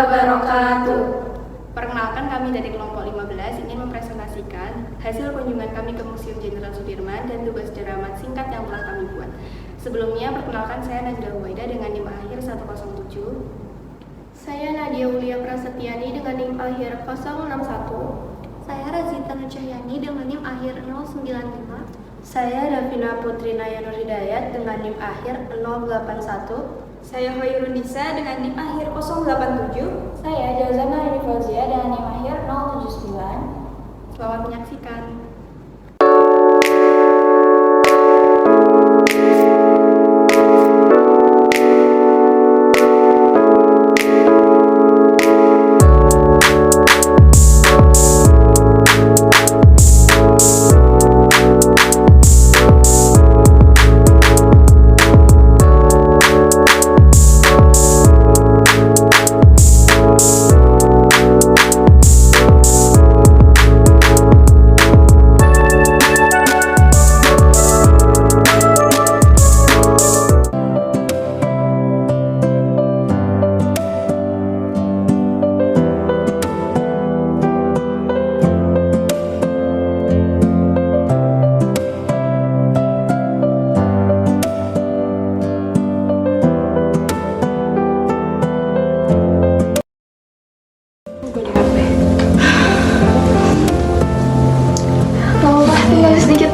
wabarakatuh. Perkenalkan, kami dari kelompok 15 ingin mempresentasikan hasil kunjungan kami ke Museum Jenderal Sudirman dan tugas sederhana singkat yang telah kami buat. Sebelumnya, perkenalkan saya Najla Huwaida dengan NIM akhir 107. Saya Nadia Ulia Prasetyani dengan NIM akhir 061. Saya Razita Nucahyani dengan NIM akhir 095. Saya Davina Putri Nayanur Hidayat dengan NIM akhir 081. Saya Hoirunisa dengan NIM akhir 087. Saya Jazana Yunifazia dengan NIM akhir 079. Selamat menyaksikan.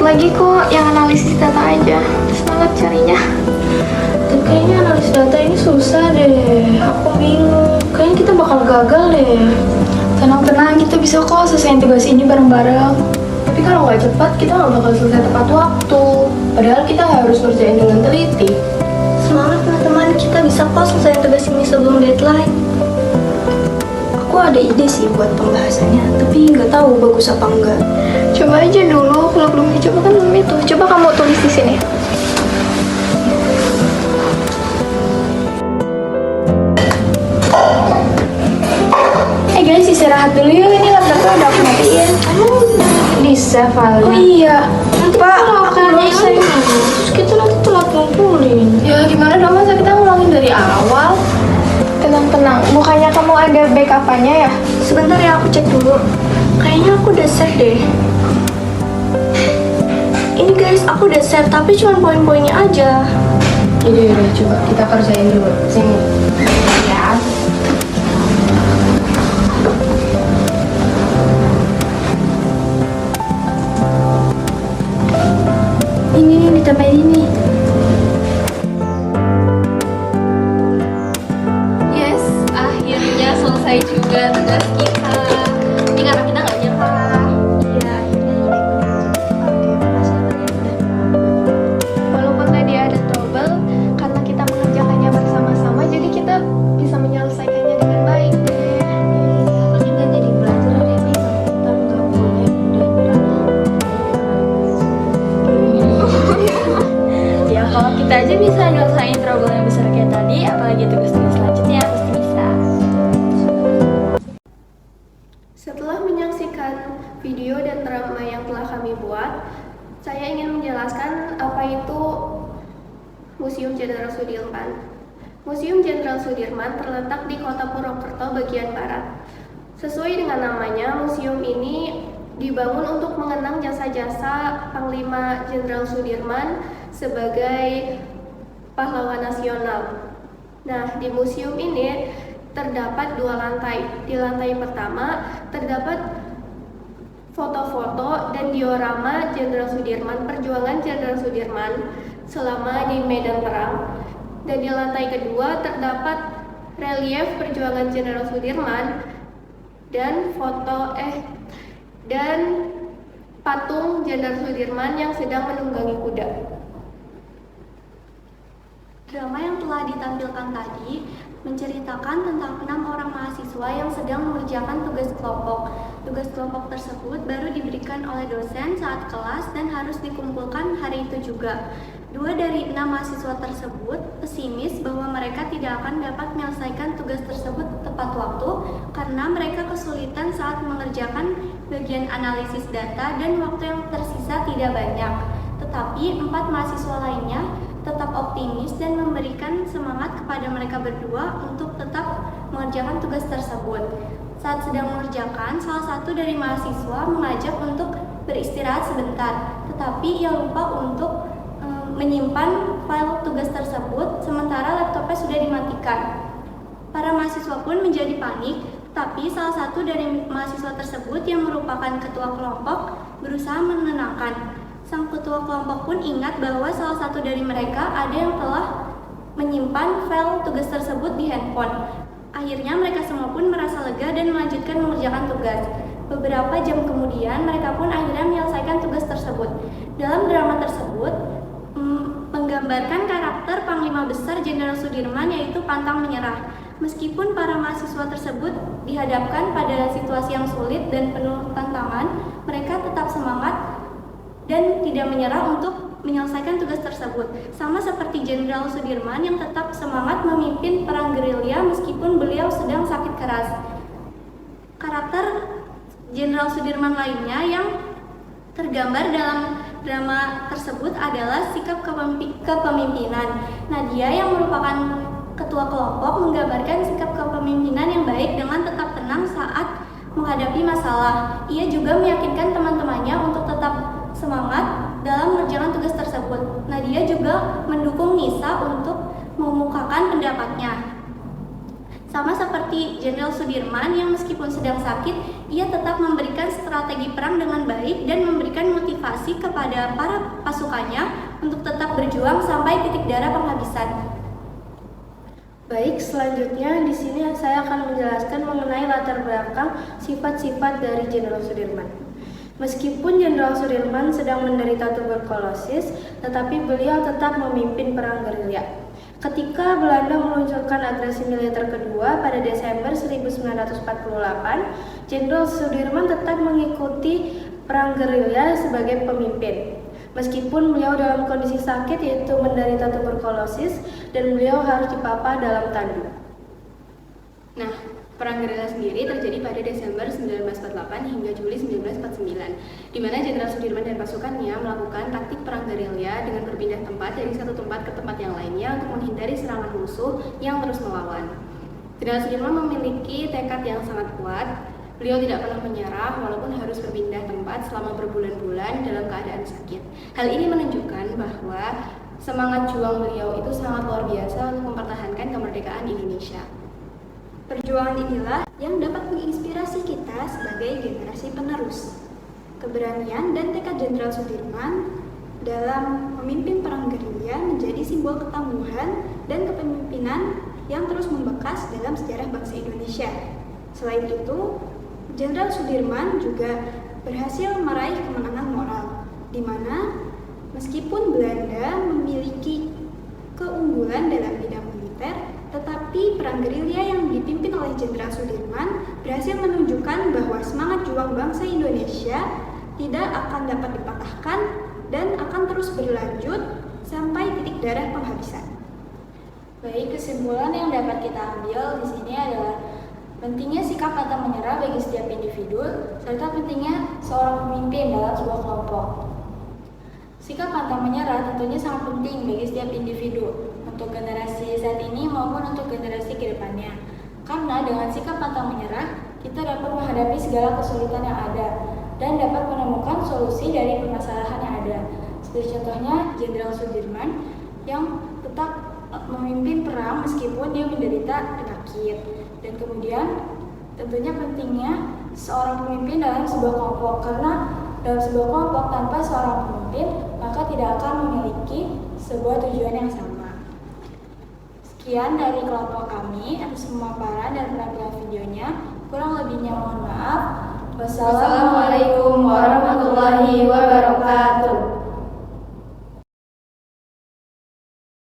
Lagi kok, yang analisis data aja. Semangat carinya. Dan kayaknya analis data ini susah deh. Aku bingung. Kayaknya kita bakal gagal deh. Tenang-tenang, kita bisa kok selesaiin tugas ini bareng-bareng. Tapi kalau nggak cepat, kita nggak bakal selesai tepat waktu. Padahal kita harus ngerjain dengan teliti. Semangat teman-teman, kita bisa kok selesai tugas ini sebelum deadline. Aku ada ide sih buat pembahasannya, tapi nggak tahu bagus apa enggak. Coba aja dulu, kalau belum dicoba kan belum itu. Coba kamu tulis di sini. Guys, istirahat dulu yuk. Ini laptopnya udah aku matiin. Bisa, Vali. Oh iya, Nanti Pak, kalau aku selesai, terus kita nanti telat ngumpulin. ya gimana dong, masa kita ngulangin dari awal? Tenang-tenang, bukannya kamu ada backup-nya ya? Sebentar ya, aku cek dulu. Kayaknya aku udah save deh. Ini guys, aku udah save, tapi cuma poin-poinnya aja. Yaudah, coba kita kerjain dulu. Sini. Ya. Ini ditambahin ini. Yes, akhirnya selesai juga tugas kita. Ini karena kita nggak nyerah. Iya, Walaupun tadi ada trouble, karena kita mengerjakannya bersama-sama, jadi kita bisa menyelesaikannya dengan baik deh. aku juga jadi belajar dari ini. Kita nggak boleh mudah Ya kalau kita aja bisa nyelesain trouble yang besar kayak tadi, apalagi tugas-tugas selanjutnya pasti bisa. Setelah menyaksikan video dan drama yang telah kami buat, saya ingin menjelaskan apa itu Museum Jenderal Sudirman. Museum Jenderal Sudirman terletak di Kota Purwokerto bagian barat. Sesuai dengan namanya, museum ini dibangun untuk mengenang jasa-jasa Panglima Jenderal Sudirman sebagai pahlawan nasional. Nah, di museum ini terdapat 2 lantai. Di lantai pertama terdapat foto-foto dan diorama Jenderal Sudirman, perjuangan Jenderal Sudirman selama di medan perang. Dan di lantai kedua terdapat relief perjuangan Jenderal Sudirman dan dan patung Jenderal Sudirman yang sedang menunggangi kuda. Drama yang telah ditampilkan tadi menceritakan tentang 6 orang mahasiswa yang sedang mengerjakan tugas kelompok. Tugas kelompok tersebut baru diberikan oleh dosen saat kelas dan harus dikumpulkan hari itu juga. 2 dari 6 mahasiswa tersebut pesimis bahwa mereka tidak akan dapat menyelesaikan tugas tersebut tepat waktu karena mereka kesulitan saat mengerjakan bagian analisis data dan waktu yang tersisa tidak banyak. Tetapi 4 mahasiswa lainnya tetap optimis dan memberikan semangat kepada mereka berdua untuk tetap mengerjakan tugas tersebut. Saat sedang mengerjakan, salah satu dari mahasiswa mengajak untuk beristirahat sebentar, tetapi ia lupa untuk menyimpan file tugas tersebut sementara laptopnya sudah dimatikan. Para mahasiswa pun menjadi panik, tapi salah satu dari mahasiswa tersebut yang merupakan ketua kelompok berusaha menenangkan. Sang ketua kelompok pun ingat bahwa salah satu dari mereka ada yang telah menyimpan file tugas tersebut di handphone. Akhirnya mereka semua pun merasa lega dan melanjutkan mengerjakan tugas. Beberapa jam kemudian mereka pun akhirnya menyelesaikan tugas tersebut. Dalam drama tersebut menggambarkan karakter Panglima Besar Jenderal Sudirman yaitu pantang menyerah. Meskipun para mahasiswa tersebut dihadapkan pada situasi yang sulit dan penuh tantangan, mereka tetap semangat dan tidak menyerah untuk menyelesaikan tugas tersebut. Sama seperti Jenderal Sudirman yang tetap semangat memimpin perang gerilya meskipun beliau sedang sakit keras. Karakter Jenderal Sudirman lainnya yang tergambar dalam drama tersebut adalah sikap kepemimpinan. Nadia yang merupakan ketua kelompok menggambarkan sikap kepemimpinan yang baik dengan tetap tenang saat menghadapi masalah. Ia juga meyakinkan teman-temannya untuk tetap semangat dalam mengerjakan tugas tersebut. Nadia juga mendukung Nisa untuk mengemukakan pendapatnya. Sama seperti Jenderal Sudirman yang meskipun sedang sakit, ia tetap memberikan strategi perang dengan baik dan memberikan motivasi kepada para pasukannya untuk tetap berjuang sampai titik darah penghabisan. Baik, selanjutnya di sini saya akan menjelaskan mengenai latar belakang sifat-sifat dari Jenderal Sudirman. Meskipun Jenderal Sudirman sedang menderita tuberkulosis, tetapi beliau tetap memimpin perang gerilya. Ketika Belanda meluncurkan agresi militer kedua pada Desember 1948, Jenderal Sudirman tetap mengikuti perang gerilya sebagai pemimpin. Meskipun beliau dalam kondisi sakit yaitu menderita tuberkulosis dan beliau harus dipapa dalam tandu. Nah, perang gerilya sendiri terjadi pada Desember 1948 hingga Juli 1949, di mana Jenderal Sudirman dan pasukannya melakukan taktik perang gerilya dengan berpindah tempat dari satu tempat ke tempat yang lainnya untuk menghindari serangan musuh yang terus melawan. Jenderal Sudirman memiliki tekad yang sangat kuat. Beliau tidak pernah menyerah walaupun harus berpindah tempat selama berbulan-bulan dalam keadaan sakit. Hal ini menunjukkan bahwa semangat juang beliau itu sangat luar biasa untuk mempertahankan kemerdekaan Indonesia. Perjuangan inilah yang dapat menginspirasi kita sebagai generasi penerus. Keberanian dan tekad Jenderal Sudirman dalam memimpin perang gerilya menjadi simbol ketangguhan dan kepemimpinan yang terus membekas dalam sejarah bangsa Indonesia. Selain itu, Jenderal Sudirman juga berhasil meraih kemenangan moral, di mana meskipun Belanda memiliki keunggulan dalam bidang militer, tetapi perang gerilya yang dipimpin oleh Jenderal Sudirman berhasil menunjukkan bahwa semangat juang bangsa Indonesia tidak akan dapat dipatahkan dan akan terus berlanjut sampai titik darah penghabisan. Baik, kesimpulan yang dapat kita ambil di sini adalah pentingnya sikap pantang menyerah bagi setiap individu, serta pentingnya seorang pemimpin dalam sebuah kelompok. Sikap pantang menyerah tentunya sangat penting bagi setiap individu, untuk generasi saat ini maupun untuk generasi kedepannya. Karena dengan sikap pantang menyerah, kita dapat menghadapi segala kesulitan yang ada, dan dapat menemukan solusi dari permasalahan yang ada. Seperti contohnya Jenderal Sudirman yang tetap memimpin perang meskipun dia menderita penyakit. Dan kemudian tentunya pentingnya seorang pemimpin dalam sebuah kelompok, karena dalam sebuah kelompok tanpa seorang pemimpin maka tidak akan memiliki sebuah tujuan yang sama. Sekian dari kelompok kami atas pemaparan dan penampilan videonya. Kurang lebihnya mohon maaf. Wassalamualaikum warahmatullahi wabarakatuh.